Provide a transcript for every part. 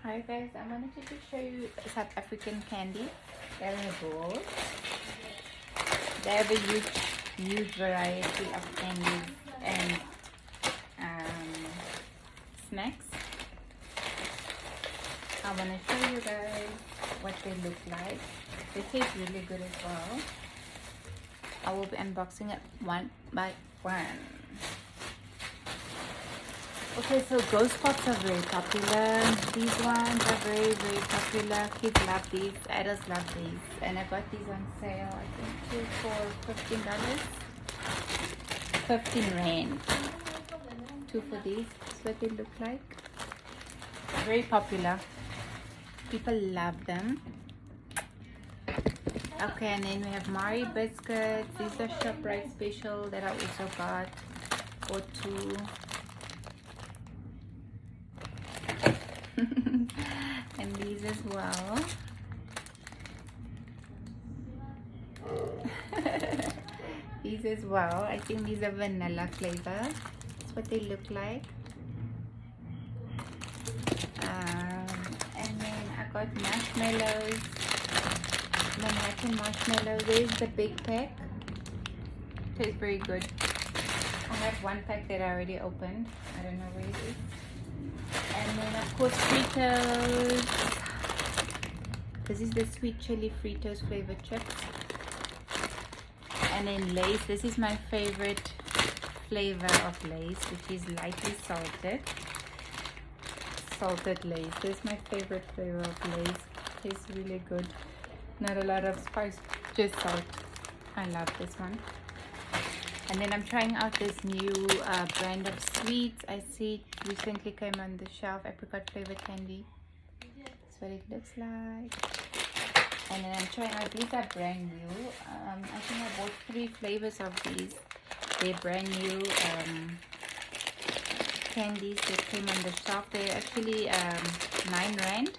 Hi guys, I wanted to just show you South African candy. They're in a bowl. They have a huge variety of candies and snacks. I want to show you guys what they look like. They taste really good as well. I will be unboxing it one by one. Okay, so ghost pops are very popular. These ones are very popular. Kids love these, adults love these, and I got these on sale. I think two for $15, 15 rand. Two for these. That's what they look like. Very popular. People love them. Okay, and then we have Mari biscuits. These are ShopRite special that I also got for two. And these as well. These as well. I think these are vanilla flavor. That's what they look like. And then I got marshmallows. Manhattan marshmallow. There's the big pack. Tastes very good. I have one pack that I already opened. I don't know where it is. And then of course Fritos. This is the sweet chili Fritos flavored chips. And then Lay's. This is my favorite flavor of Lay's, which is lightly salted. Salted Lay's. This is my favorite flavor of Lay's. Tastes really good. Not a lot of spice, just salt. I love this one. And then I'm trying out this new brand of sweets. I see it recently came on the shelf, apricot flavored candy. That's what it looks like. And then I'm trying out, these are brand new. I think I bought 3 flavors of these. They're brand new candies that came on the shelf. They're actually 9 rand.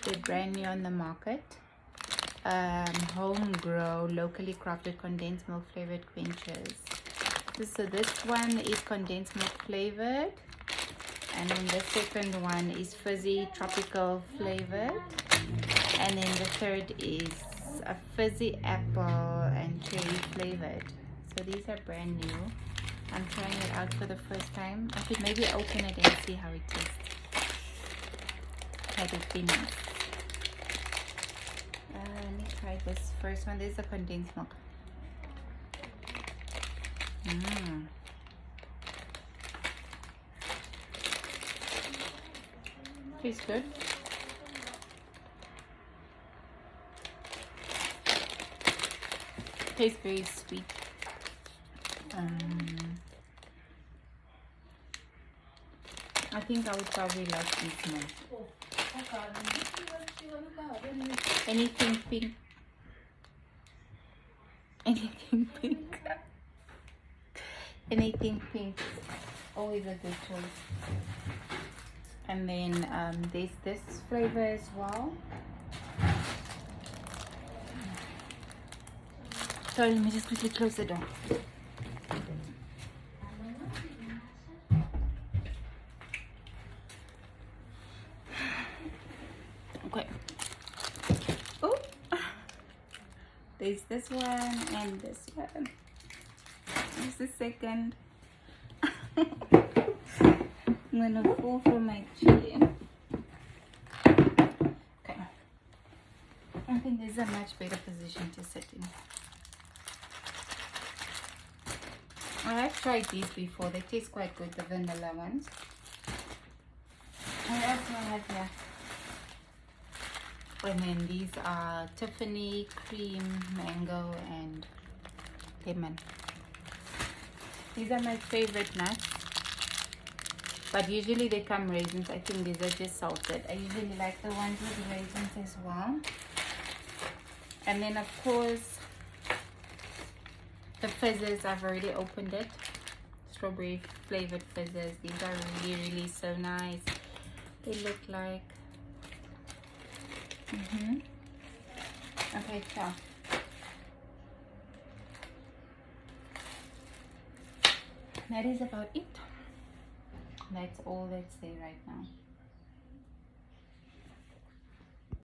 They're brand new on the market. Home grow, locally crafted condensed milk flavored quenchers. So this one is condensed milk flavored, and then the second one is fizzy tropical flavored, and then the third is a fizzy apple and cherry flavored. So these are brand new. I'm trying it out for the first time. I should maybe open it and see how it tastes. Had it been nice. Let me try this first one. This is a condensed milk. Tastes good. Tastes very sweet. I think I would probably like these more. Anything pink. Anything pink. Anything pink. Always a good choice. And then there's this flavor as well. Sorry, let me just quickly close the door. Okay. Oh, there's this one and this one. There's the second. I'm gonna fall from my chair. Okay. I think there's a much better position to sit in. I have tried these before. They taste quite good, the vanilla ones. And also I have here. And then these are Tiffany, cream, mango, and lemon. These are my favorite nuts. But usually they come raisins. I think these are just salted. I usually like the ones with raisins as well. And then of course, the fizzes, I've already opened it. Strawberry flavored fizzes. These are really so nice. They look like okay, ciao. That is about it. That's all that's there right now.